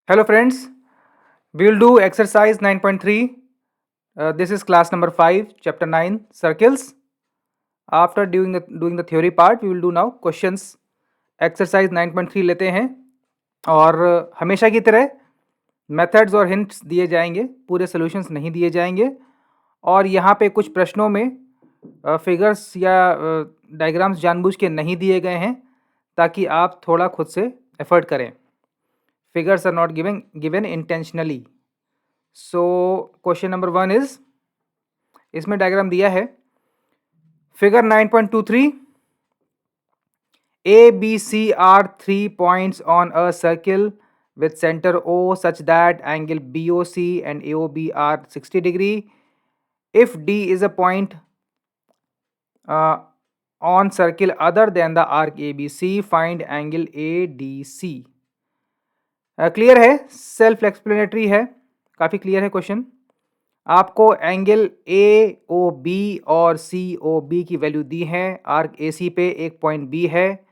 Hello friends, we will do exercise 9.3. This is class number 5, chapter 9, circles. After doing the theory part, we will do now questions. Exercise 9.3 लेते हैं और हमेशा की तरह methods और hints दिए जाएंगे, पूरे सॉल्यूशंस नहीं दिए जाएंगे और यहाँ पे कुछ प्रश्नों में फिगर्स या डायग्राम्स जानबूझ के नहीं दिए गए हैं ताकि आप थोड़ा खुद से एफर्ट करें. Figures are not given intentionally. So question number 1 is, इसमें डायग्राम दिया है figure 9.23. A, B, C are 3 points on a circle with center O such that angle BOC and AOB are 60 degree. If D is a point on circle other than the arc ABC, find angle ADC. Clear है, self explanatory है, काफ़ी clear है question. आपको angle A O B और सी O B की value दी है. Arc A C पे एक पॉइंट बी है.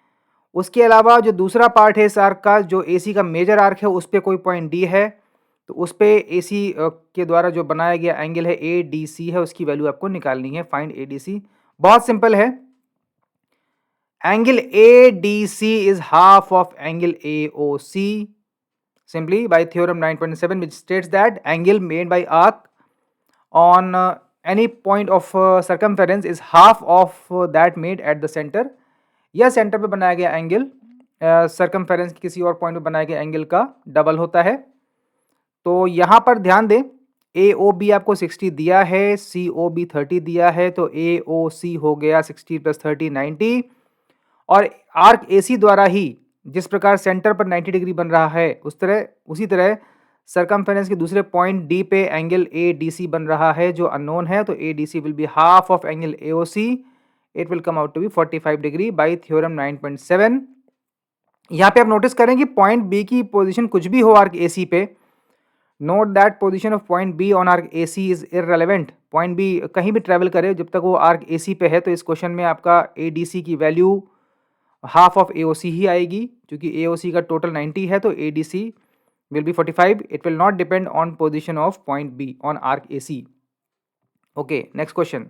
उसके अलावा जो दूसरा पार्ट है इस आर्क का, जो ए सी का मेजर आर्क है, उस पर कोई पॉइंट डी है. तो उस पर ए सी के द्वारा जो बनाया गया एंगल है ए डी सी है, उसकी वैल्यू आपको निकालनी है. Find A D C. बहुत सिंपल है. Angle A D C is half of angle A O C. Simply by theorem 9.7, which states that angle made by arc on any point of circumference is half of that made at the center. यह centre पे बनाया गया angle circumference किसी और point पे बनाए गए angle का डबल होता है. तो यहाँ पर ध्यान दें, ए ओ बी आपको 60 दिया है, सी ओ बी 30 दिया है, तो ए ओ सी हो गया 60 + 30 90. और आर्क ए सी द्वारा ही जिस प्रकार सेंटर पर 90 डिग्री बन रहा है, उसी तरह सर्कमफेरेंस के दूसरे पॉइंट डी पे एंगल ए डी सी बन रहा है जो अननोन है. तो A D C will be half of angle A O C. It will come out to be 45 degree by theorem 9.7. यहाँ पे आप नोटिस करें कि पॉइंट बी की पोजीशन कुछ भी हो आर्क ए सी पे, note that position of point B on arc A C is irrelevant. Point B कहीं भी ट्रेवल करे जब तक वो आर्क ए सी पे है, तो इस क्वेश्चन में आपका ए डी सी की वैल्यू हाफ ऑफ AOC ही आएगी. क्योंकि AOC का टोटल 90 है, तो ADC will be 45. It will not depend on position of point B on arc AC. Okay, next question.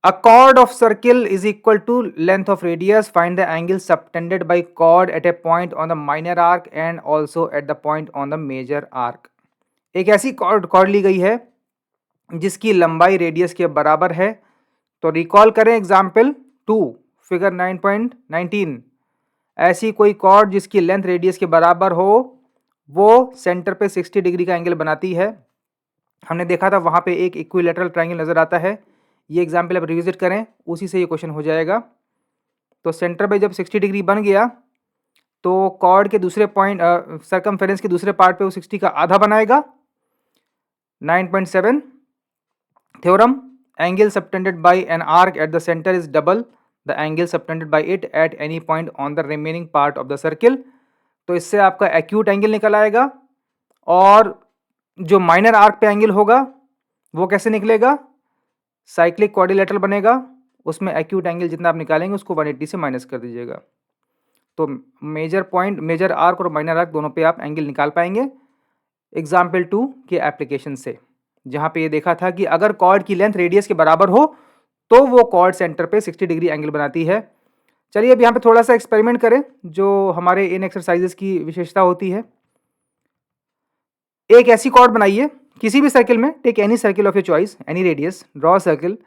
A chord of circle is equal to length of radius. Find the angle subtended by chord at a point on the minor arc and also at the point on the major arc. एक ऐसी chord ली गई है जिसकी लंबाई radius के बराबर है. तो रिकॉल करें एग्जाम्पल 2, फिगर 9.19. ऐसी कोई कॉर्ड जिसकी लेंथ रेडियस के बराबर हो, वो सेंटर पे 60 डिग्री का एंगल बनाती है. हमने देखा था वहाँ पे एक इक्विलेटरल ट्रायंगल नज़र आता है. ये एग्जाम्पल आप रिविजिट करें, उसी से ये क्वेश्चन हो जाएगा. तो सेंटर पे जब 60 डिग्री बन गया, तो कॉर्ड के दूसरे पॉइंट सर्कमफेरेंस के दूसरे पार्ट पे वो 60 का आधा बनाएगा. 9.7 theorem, angle subtended by an arc at the center is double the angle subtended by it at any point on the remaining part of the circle. तो इससे आपका एक्यूट एंगल निकल आएगा. और जो माइनर आर्क पे एंगल होगा वो कैसे निकलेगा? साइक्लिक क्वाड्रिलेटरल बनेगा. उसमें एक्यूट एंगल जितना आप निकालेंगे उसको 180 से माइनस कर दीजिएगा. तो मेजर पॉइंट, मेजर आर्क और माइनर आर्क दोनों पे आप एंगल निकाल पाएंगे एग्जाम्पल 2 के एप्लीकेशन से, जहाँ पे ये देखा था कि अगर कॉर्ड की लेंथ रेडियस के बराबर हो तो वो कॉर्ड सेंटर पे 60 डिग्री एंगल बनाती है. चलिए अब यहाँ पे थोड़ा सा एक्सपेरिमेंट करें जो हमारे इन एक्सरसाइजेस की विशेषता होती है. एक ऐसी कॉर्ड बनाइए किसी भी सर्किल में, take any circle of your choice, any radius, draw circle,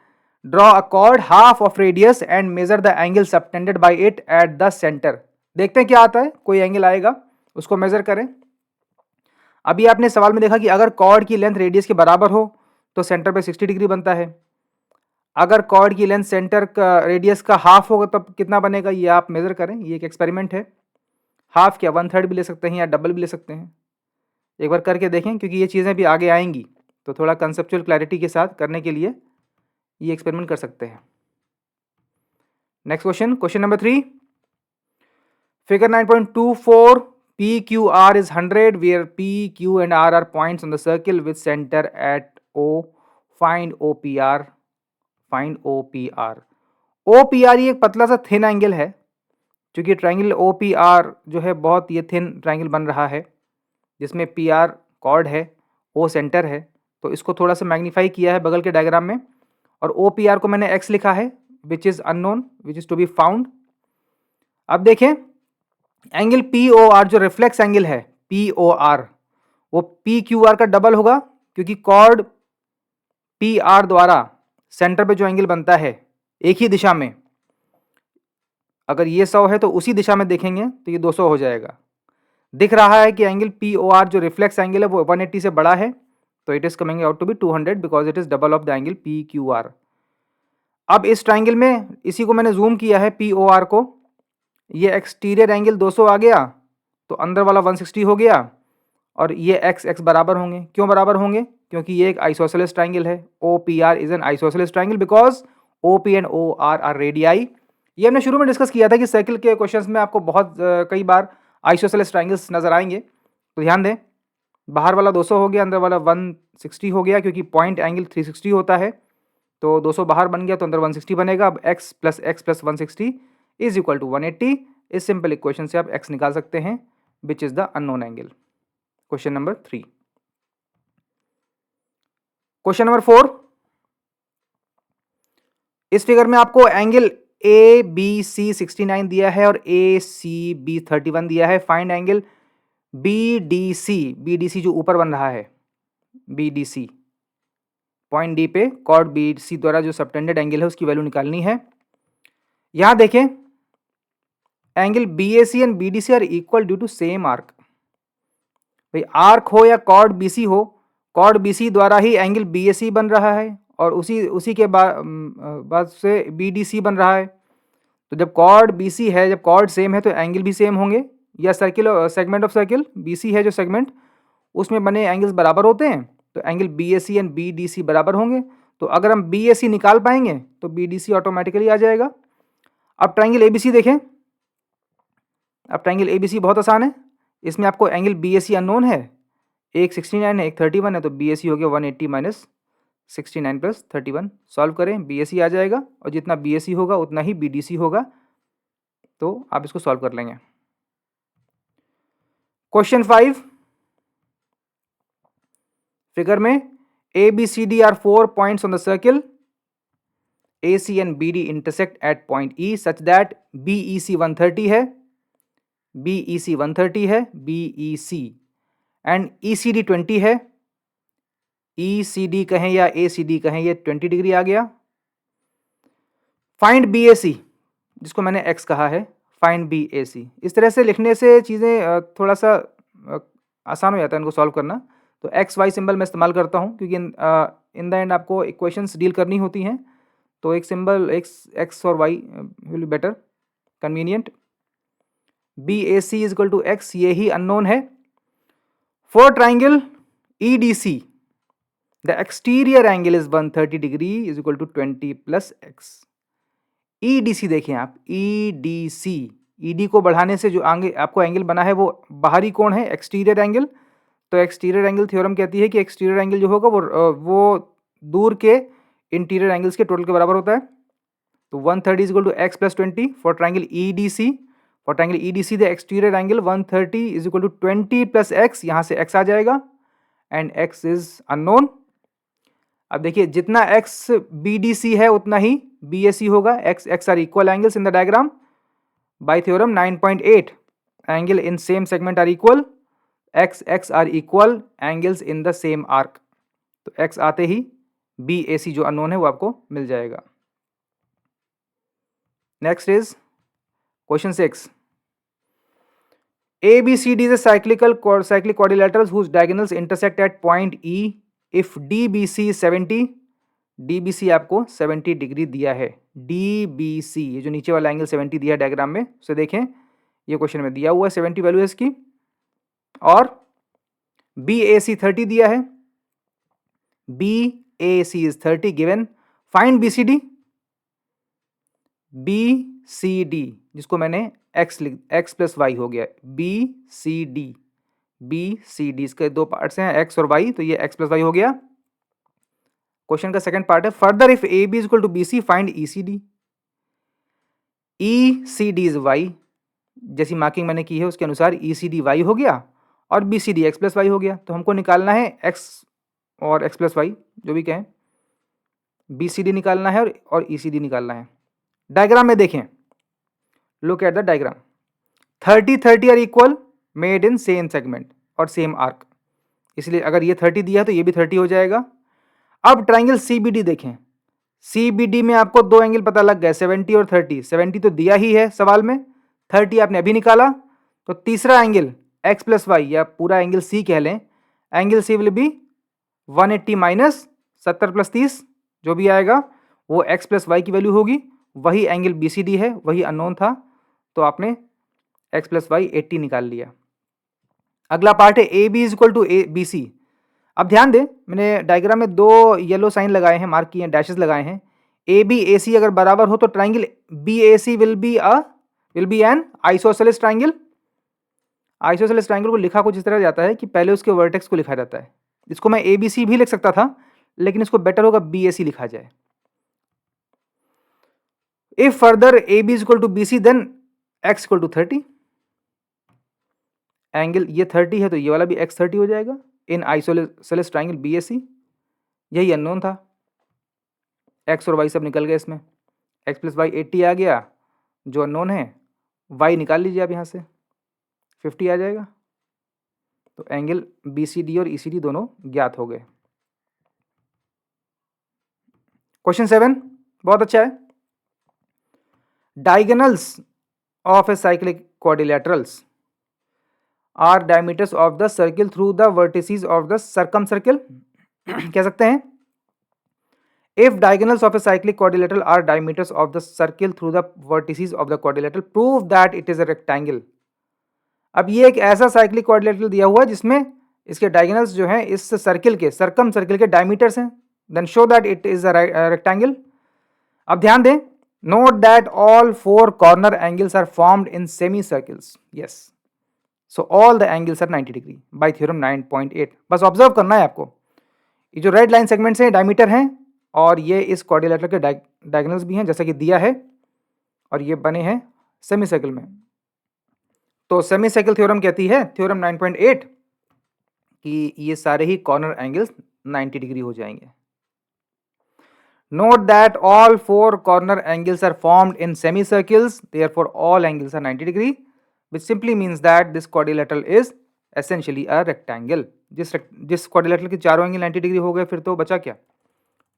draw a chord half of radius and measure the angle subtended by it at the centre. देखते हैं क्या आता है. कोई एंगल आएगा, उसको मेजर करें. अभी आपने सवाल में देखा कि अगर कॉर्ड की लेंथ रेडियस के बराबर हो तो सेंटर पे 60 डिग्री बनता है. अगर कॉर्ड की लेंथ सेंटर का रेडियस का हाफ होगा तब कितना बनेगा, ये आप मेजर करें. ये एक एक्सपेरिमेंट है. हाफ क्या 1/3 भी ले सकते हैं या डबल भी ले सकते हैं. एक बार करके देखें, क्योंकि ये चीज़ें भी आगे आएंगी, तो थोड़ा कंसेप्चुअल क्लैरिटी के साथ करने के लिए ये एक्सपेरिमेंट कर सकते हैं. Next question, question number 3, figure 9.24. PQR is 100 where P, Q and R are points on the circle with center at O. Find OPR. Find OPR. OPR ये एक पतला सा थिन एंगल है क्योंकि ट्रायंगल ओ पी आर जो है बहुत ये थिन ट्रायंगल बन रहा है, जिसमें पी आर कॉर्ड है, ओ सेंटर है, तो इसको थोड़ा सा मैग्नीफाई किया है बगल के डायग्राम में, और ओ पी आर को मैंने एक्स लिखा है, which is unknown, which is to be found. अब देखें एंगल पी ओ आर जो रिफ्लेक्स एंगल है पी ओ आर, वो पी क्यू आर का डबल होगा, क्योंकि कॉर्ड पी आर द्वारा सेंटर पे जो एंगल बनता है एक ही दिशा में, अगर ये 100 है तो उसी दिशा में देखेंगे तो ये 200 हो जाएगा। दिख रहा है कि एंगल पी ओ आर जो रिफ्लेक्स एंगल है वो 180 से बड़ा है, तो it is coming out to be 200 because it is double of the angle P Q R. अब इस ट्राइंगल में इसी को मैंने जूम किया है पी ओ आर को, ये एक्सटीरियर एंगल 200 आ गया तो अंदर वाला 160 हो गया, और ये एक्स एक्स बराबर होंगे। क्यों बराबर होंगे? क्योंकि ये एक आइसोसेलेस ट्राइंगल है। O P R is an isosceles triangle because O P and O R radii. ये हमने शुरू में डिस्कस किया था कि सर्किल के क्वेश्चंस में आपको बहुत कई बार आइसोसेलेस ट्राइंगल्स नजर आएंगे, तो ध्यान दें। बाहर वाला 200 हो गया, अंदर वाला 160 हो गया, क्योंकि पॉइंट एंगल 360 होता है, तो 200 बाहर बन गया तो अंदर 160 बनेगा। अब x plus 160 is equal to 180। इस सिंपल इक्वेशन से आप x निकाल सकते हैं, which is the unknown angle. Question number 3। Question number 4, इस फिगर में आपको एंगल ए बी सी 69 दिया है और ए सी बी 31 दिया है। Find angle B D C जो ऊपर बन रहा है, B D C point D पे कॉर्ड बी सी द्वारा जो सबटेंडेड एंगल है उसकी वैल्यू निकालनी है। यहां देखें angle B A C and B D C are equal due to same arc. भाई आर्क हो या कॉर्ड बी सी हो, कॉर्ड बी सी द्वारा ही एंगल बी ए सी बन रहा है और उसी के बाद से बी डी सी बन रहा है। तो जब कॉर्ड बी सी है, जब कॉर्ड सेम है तो एंगल भी सेम होंगे, या circle segment of circle B C है जो सेगमेंट, उसमें बने एंगल्स बराबर होते हैं, तो angle B A C and B D C बराबर होंगे। तो अगर हम बी ए सी निकाल पाएंगे तो बी डी सी ऑटोमेटिकली आ जाएगा। अब ट्राइंगल ए बी सी देखें। अब ट्राइंगल ए बी सी बहुत आसान है, इसमें आपको angle B A C unknown है, एक 69 है एक 31 है, तो बी ए सी हो गया 180 माइनस 69 प्लस 31। सॉल्व करें, बी ए सी आ जाएगा, और जितना बी ए सी होगा उतना ही बी डी सी होगा, तो आप इसको सॉल्व कर लेंगे। क्वेश्चन 5, फिगर में A B C D are 4 points on the circle, A C and B D intersect at point E such that B E C 130 है, बी ई सी 130 है, B E C and E C D 20 है। ई C D कहें या ए C D कहें, ये 20 degree आ गया। Find B A सी, जिसको मैंने एक्स कहा है, फाइंड बी ए सी। इस तरह से लिखने से चीज़ें थोड़ा सा आसान हो जाता है इनको सॉल्व करना। तो एक्स वाई सिंबल मैं इस्तेमाल करता हूँ, क्योंकि इन द एंड आपको इक्वेशंस डील करनी होती हैं, तो एक सिंबल एक्स और y will be better convenient. B A C is equal to x, ये ही अननोन है। For triangle E D C the exterior angle is 130 degree is equal to 20 plus x. E D C देखें आप, ई D सी, E D को बढ़ाने से जो आगे आपको एंगल बना है वो बाहरी कोण है, एक्सटीरियर एंगल। तो एक्सटीरियर एंगल थ्योरम कहती है कि एक्सटीरियर एंगल जो होगा वो दूर के इंटीरियर एंगल्स के टोटल के बराबर होता है। तो 130 is equal to x plus 20 for triangle E D C. For triangle E D C the exterior angle 130 is equal to 20 plus x, यहाँ से एक्स आ जाएगा एंड एक्स इज अननोन। अब देखिए जितना एक्स बी डी सी है उतना ही B A C होगा। X x are equal angles in the diagram by theorem 9.8 angle in same segment are equal, x x are equal angles in the same arc. तो x आते ही B A सी जो unknown है वो आपको मिल जाएगा। Next is question 6, A B C D is cyclic quadrilaterals whose diagonals intersect at point E if DBC 70, DBC आपको 70 डिग्री दिया है। DBC ये जो नीचे वाला एंगल 70 दिया है डायग्राम में, उसे देखें, ये क्वेश्चन में दिया हुआ है 70 वैल्यू है इसकी, और BAC 30 दिया है, BAC is 30 given। Find BCD, BCD जिसको मैंने x प्लस वाई हो गया, BCD इसके दो पार्ट्स हैं x और y, तो ये x प्लस वाई हो गया। क्वेश्चन का सेकंड पार्ट है, further if AB is equal to BC find ECD। ECD is y, जैसी मार्किंग मैंने की है उसके अनुसार ECD y हो गया और BCD x प्लस वाई हो गया। तो हमको निकालना है x और x प्लस वाई जो भी कहें, BCD निकालना है और ECD निकालना है। डायग्राम में देखें, look at the diagram. 30 30 are equal, made in same segment और सेम आर्क, इसलिए अगर ये 30 दिया है तो ये भी 30 हो जाएगा। अब ट्राइंगल CBD देखें, CBD में आपको दो एंगल पता लग गए, 70 और 30। 70 तो दिया ही है सवाल में, 30 आपने अभी निकाला, तो तीसरा एंगल x प्लस वाई या पूरा एंगल C कह लें, angle C will be 180 minus 70 plus 30, जो भी आएगा वो x प्लस वाई की वैल्यू होगी। वही एंगल BCD है, वही अननोन था, तो आपने x प्लस वाई 80 निकाल लिया। अगला पार्ट है AB is equal to BC। अब ध्यान दें, मैंने डायग्राम में दो येलो साइन लगाए हैं, मार्क किए हैं, डैशेस लगाए हैं। AB AC अगर बराबर हो तो triangle BAC will be N isosceles triangle. Isosceles triangle को लिखा कुछ इस तरह जाता है कि पहले उसके वर्टेक्स को लिखा जाता है। इसको मैं ABC भी लिख सकता था, लेकिन इसको बेटर होगा BAC लिखा जाए। If further AB is equal to BC then x equal to 30। Angle ये 30 है तो ये वाला भी x 30 हो जाएगा इन आइसोसेलेस ट्राइंगल BAC। यही अननोन था, x और y सब निकल गए इसमें, x प्लस वाई 80 आ गया, जो अननोन है y निकाल लीजिए आप यहाँ से, 50 आ जाएगा। तो एंगल BCD और ECD दोनों ज्ञात हो गए। क्वेश्चन 7 बहुत अच्छा है। Diagonals of a cyclic quadrilaterals are diameters of the circle through the vertices of the circumcircle. कह सकते हैं if diagonals of a cyclic quadrilateral are diameters of the circle through the vertices of the quadrilateral prove that it is a rectangle. अब ये एक ऐसा cyclic quadrilateral दिया हुआ है जिसमें इसके डायगोनल्स जो हैं इस सर्किल के, सर्कम सर्किल के डायमीटर्स हैं, then show that it is a rectangle. अब ध्यान दें, note that all four corner angles are formed in semicircles. Yes, so all the angles are 90 degree by theorem 9.8। बस observe करना है आपको, ये जो रेड लाइन सेगमेंट्स हैं डायमीटर हैं, और ये इस क्वाड्रिलेटरल के डायगोनल्स भी हैं जैसा कि दिया है, और ये बने हैं सेमी सर्किल में। तो सेमी सर्किल थ्योरम कहती है, थ्योरम 9.8, कि ये सारे ही कॉर्नर एंगल्स 90 डिग्री हो जाएंगे। Note that all four corner angles are formed in semicircles, therefore all angles are 90 degree, which simply means that this quadrilateral is essentially a rectangle. जिस quadrilateral के चारों एंगल 90 डिग्री हो गए, फिर तो बचा क्या,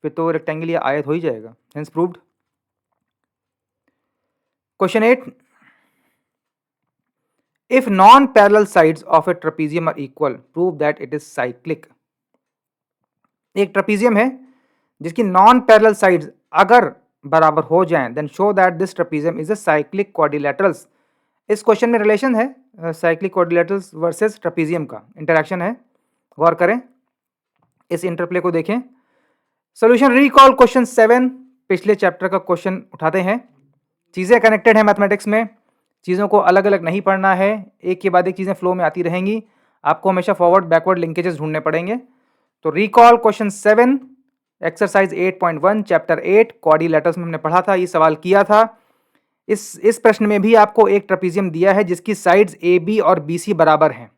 फिर तो रेक्टेंगल या आयत हो ही जाएगा। Hence proved. Question 8. If non-parallel sides of a trapezium are equal, prove that it is cyclic. एक ट्रपीजियम है जिसकी नॉन पैरेलल साइड्स अगर बराबर हो जाएं, then show that this trapezium is a cyclic quadrilaterals. इस क्वेश्चन में रिलेशन है साइक्लिक क्वाड्रिलेटरल्स वर्सेस ट्रपीजियम का, इंटरेक्शन है, गौर करें, इस इंटरप्ले को देखें। सॉल्यूशन, रिकॉल क्वेश्चन 7, पिछले चैप्टर का क्वेश्चन उठाते हैं। चीज़ें कनेक्टेड हैं मैथमेटिक्स में, चीज़ों को अलग अलग नहीं पढ़ना है, एक के बाद एक चीज़ें फ्लो में आती रहेंगी, आपको हमेशा फॉरवर्ड बैकवर्ड लिंकेजेस ढूंढने पड़ेंगे। तो recall question 7, exercise 8.1 chapter 8 quadrilaterals में हमने पढ़ा था, ये सवाल किया था। इस प्रश्न में भी आपको एक ट्रपीजियम दिया है जिसकी साइड्स AB और BC बराबर हैं,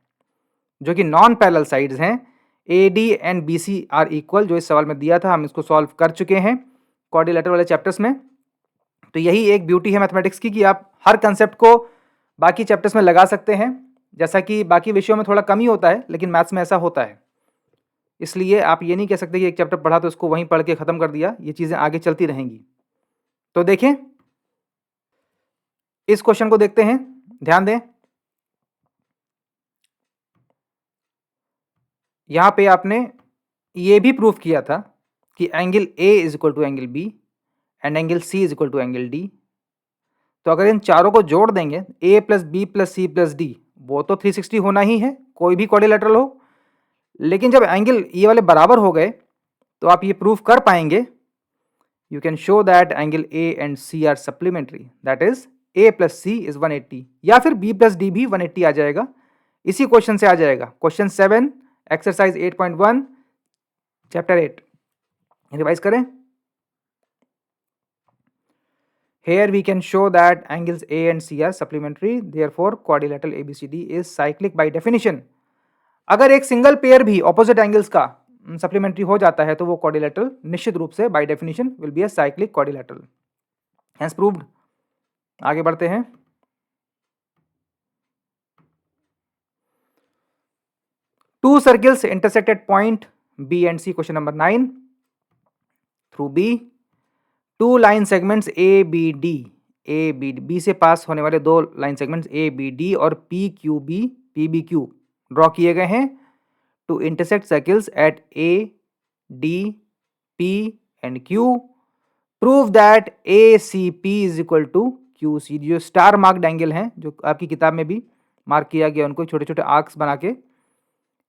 जो कि नॉन पैरेलल साइड्स हैं, AD and BC are equal, जो इस सवाल में दिया था। हम इसको सॉल्व कर चुके हैं क्वाड्रिलेटरल वाले चैप्टर्स में। तो यही एक ब्यूटी है मैथमेटिक्स की कि आप हर कंसेप्ट को बाकी चैप्टर्स में लगा सकते हैं, जैसा कि बाकी विषयों में थोड़ा कम ही होता है, लेकिन मैथ्स में ऐसा होता है। इसलिए आप ये नहीं कह सकते कि एक चैप्टर पढ़ा तो उसको वहीं पढ़ के खत्म कर दिया, ये चीज़ें आगे चलती रहेंगी। तो देखें, इस क्वेश्चन को देखते हैं, ध्यान दें। यहां पे आपने ये भी प्रूफ किया था कि angle A is equal to angle B and angle C is equal to angle D। तो अगर इन चारों को जोड़ देंगे, A plus B plus C plus D, वो तो 360 होना ही है, कोई भी क्वाड्रिलेटरल हो। लेकिन जब एंगल ये वाले बराबर हो गए तो आप ये प्रूफ कर पाएंगे, you can show that angle A and C are supplementary, that is A plus C is 180, या फिर B प्लस D भी 180 आ जाएगा, इसी क्वेश्चन से आ जाएगा। क्वेश्चन 7 एक्सरसाइज 8.1 चैप्टर 8 रिवाइज करें। Here we can show that angles A and C are supplementary, therefore quadrilateral ABCD is cyclic by definition. अगर एक सिंगल पेयर भी ऑपोजिट एंगल्स का सप्लीमेंट्री हो जाता है तो वो क्वाड्रिलेटरल निश्चित रूप से by definition will be a cyclic quadrilateral, hence proved. आगे बढ़ते हैं। Two circles intersect at point B and C, question number 9 through B. Two line segments ABD, B से पास होने वाले दो लाइन सेगमेंट्स ABD और PQB, PBQ ड्रॉ किए गए हैं to intersect circles at A, D, P and Q. Prove that ACP is equal to QC। जो star marked angle हैं जो आपकी किताब में भी मार्क किया गया, उनको छोटे छोटे आर्क्स बना के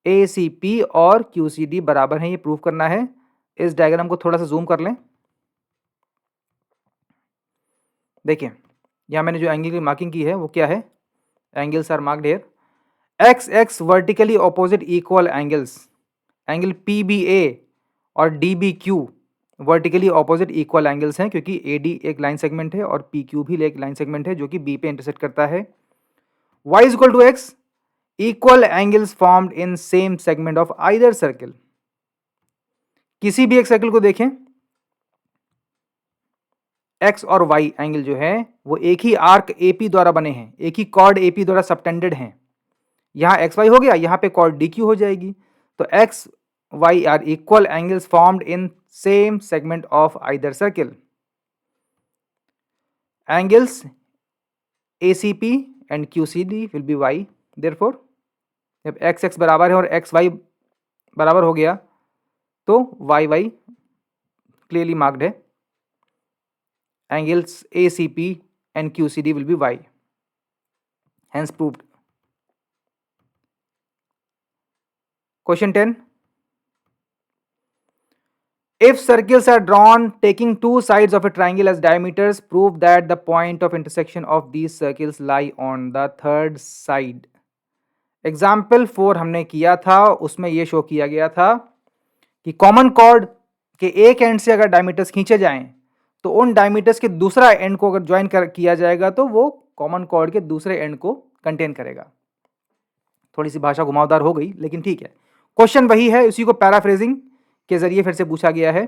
ACP और QCD बराबर हैं, ये प्रूव करना है। इस डायग्राम को थोड़ा सा जूम कर लें। देखिए यहाँ मैंने जो एंगल की मार्किंग की है वो क्या है, angles are marked here. XX vertically opposite equal angles, angle PBA और DBQ vertically opposite equal angles हैं, क्योंकि AD एक लाइन सेगमेंट है और PQ भी एक लाइन सेगमेंट है जो कि B पे इंटरसेक्ट करता है। Y is equal to X, equal angles formed in same segment of either circle. किसी भी एक सर्कल को देखें, X और Y एंगल जो है वो एक ही आर्क AP द्वारा बने हैं, एक ही कॉर्ड AP द्वारा सबटेंडेड हैं। यहाँ XY हो गया, यहाँ पे कॉर्ड DQ हो जाएगी, तो X Y are equal angles formed in same segment of either circle. Angles ACP and QCD will be Y. Therefore, जब XX बराबर है और XY बराबर हो गया तो YY clearly marked है। Angles ACP and QCD will be Y. Hence proved. Question 10. If circles are drawn taking two sides of a triangle as diameters, prove that the point of intersection of these circles lie on the third side. Example 4 हमने किया था, उसमें यह show किया गया था कि common chord के एक एंड से अगर डायमीटर्स खींचे जाएं तो उन डायमीटर्स के दूसरा एंड को अगर ज्वाइन किया जाएगा तो वो कॉमन कॉर्ड के दूसरे एंड को कंटेन करेगा। थोड़ी सी भाषा घुमावदार हो गई लेकिन ठीक है, क्वेश्चन वही है, उसी को पैराफ्रेजिंग के जरिए फिर से पूछा गया है।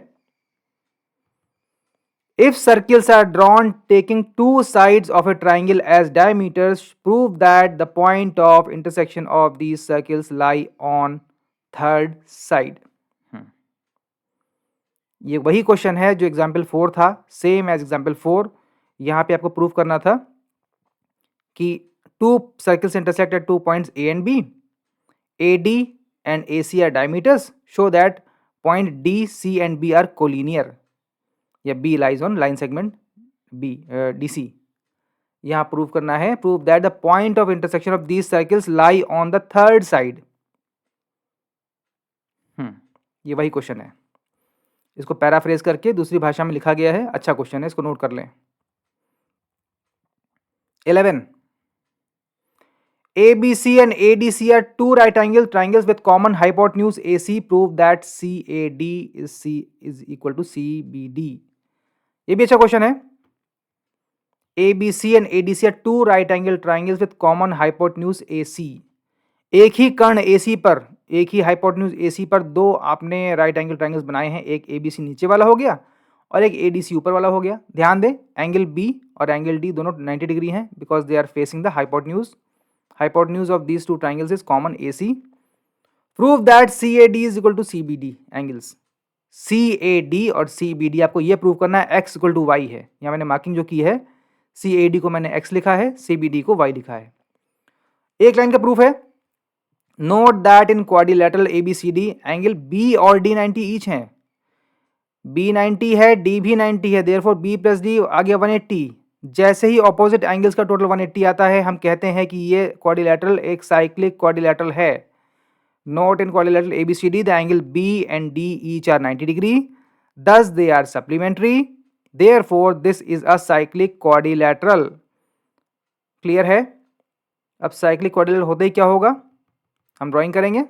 If circles are drawn taking two sides of a triangle as diameters, prove that the point of intersection of these circles lie on third side. ये वही क्वेश्चन है जो एग्जाम्पल 4 था, सेम एज एग्जाम्पल 4। यहां पे आपको प्रूव करना था कि two circles intersect at 2 points A and B. AD and AC are diameters, show that point D, C and B are collinear, या B lies on line segment B, DC। यहाँ prove करना है, prove that the point of intersection of these circles lie on the third side. ये वही question है, इसको paraphrase करके दूसरी भाषा में लिखा गया है। अच्छा क्वेश्चन है, इसको नोट कर लें। 11. ABC and ADC are two right angle triangles with common hypotenuse AC. Prove that CAD is equal to CBD. ये भी अच्छा क्वेश्चन है। ABC and ADC are two right angle triangles with common hypotenuse AC. एक ही कर्ण AC पर, एक ही hypotenuse AC पर दो आपने राइट एंगल ट्राइंगल्स बनाए हैं, एक ABC नीचे वाला हो गया और एक ADC ऊपर वाला हो गया। ध्यान दें, एंगल B और एंगल D दोनों 90 डिग्री हैं because they are facing the hypotenuse. Hypotenuse of these two triangles is common AC. Prove that CAD is equal to CBD। Angles CAD और CBD आपको यह प्रूव करना है, x इक्वल टू y है। यहाँ मैंने मार्किंग जो की है, CAD को मैंने x लिखा है, CBD को y लिखा है। एक लाइन का प्रूफ है, note that in quadrilateral ABCD angle B और D 90 ईच हैं। B 90 है, D भी 90 है, देयरफॉर B प्लस D आ गया 180। जैसे ही ऑपोजिट एंगल्स का टोटल 180 आता है, हम कहते हैं कि ये क्वाड्रिलेटरल एक साइक्लिक क्वाड्रिलेटरल है। Note in quadrilateral ABCD, the angle B and D each are 90 degree. Thus, they are supplementary. Therefore, this is a cyclic quadrilateral. Clear है? अब cyclic quadrilateral होते ही क्या होगा, हम ड्राइंग करेंगे।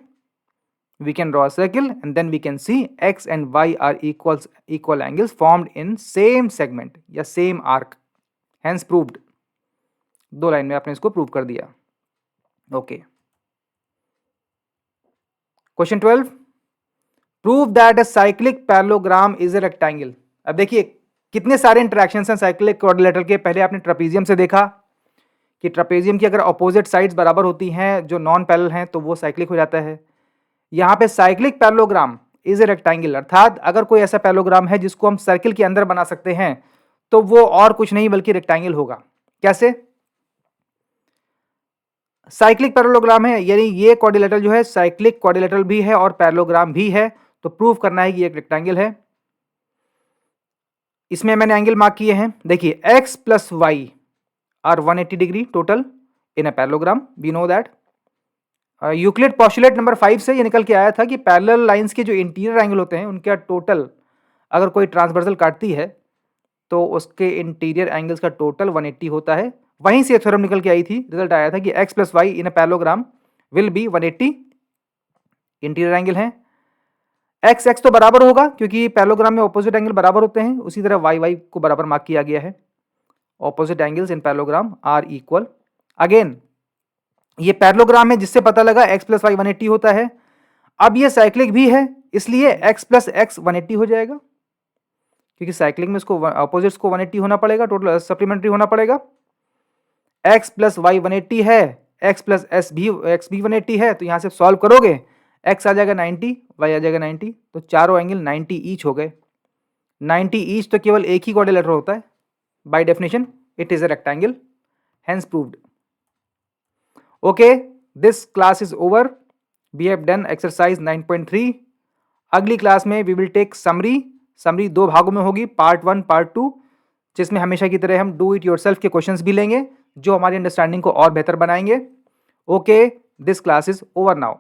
We can draw a circle and then we can see X and Y are equal angles formed in same segment या same arc. Hence proved, 2 line में आपने इसको प्रूव कर दिया। Okay, question 12, prove that a cyclic parallelogram is a rectangle. अब देखिए कितने सारे इंटरेक्शंस हैं साइक्लिक क्वाड्रिलेटरल के। पहले आपने ट्रापेजियम से देखा कि ट्रापेजियम की अगर अपोजिट साइड्स बराबर होती हैं जो नॉन पैरेलल हैं तो वो साइक्लिक हो जाता है। यहाँ पे cyclic parallelogram is a rectangle, अर्थात अगर कोई ऐसा पैरेललोग्राम है जिसको हम सर्किल के अंदर बना सकते हैं तो वो और कुछ नहीं बल्कि रेक्टेंगल होगा। कैसे? साइक्लिक पैरेललोग्राम है, यानी ये क्वाड्रिलेटरल जो है साइक्लिक क्वाड्रिलेटरल भी है और पैरेललोग्राम भी है, तो प्रूव करना है कि ये एक रेक्टेंगल है। इसमें मैंने एंगल मार्क किए हैं, देखिए x plus y are 180 degree total in a parallelogram, we know that. Euclid postulate number 5 से ये निकल के आया था कि पैरेलल लाइंस के जो इंटीरियर एंगल होते हैं उनका टोटल अगर कोई ट्रांसवर्सल काटती है तो उसके इंटीरियर एंगल्स का टोटल 180 होता है। वहीं से थ्योरम निकल के आई थी, रिजल्ट आया था कि x plus y in a parallelogram will be 180 interior angle है। एक्स एक्स तो बराबर होगा क्योंकि पैरेललोग्राम में ऑपोजिट एंगल बराबर होते हैं, उसी तरह वाई वाई को बराबर मार्क किया गया है। Opposite angles in parallelogram are equal. Again ये पैरेललोग्राम है जिससे पता लगा x प्लस वाई 180 होता है। अब ये साइक्लिक भी है इसलिए x प्लस एक्स 180 हो जाएगा, क्योंकि साइक्लिक में इसको अपोजिट्स को 180 होना पड़ेगा, टोटल सप्लीमेंट्री होना पड़ेगा। x प्लस वाई 180 है, x प्लस एक्स भी 180 है, तो यहाँ से सॉल्व करोगे x आ जाएगा 90, y आ जाएगा 90, तो चारों एंगल 90 ईच हो गए। 90 ईच तो केवल एक ही क्वाड्रिलेटरल होता है, by definition it is a rectangle, hence proved. Okay, this class is over. We have done exercise 9.3. अगली क्लास में we will take summary 2 भागों में होगी, पार्ट 1 पार्ट 2, जिसमें हमेशा की तरह हम डू इट योरसेल्फ के क्वेश्चंस भी लेंगे जो हमारी अंडरस्टैंडिंग को और बेहतर बनाएंगे। Okay, this class is over now.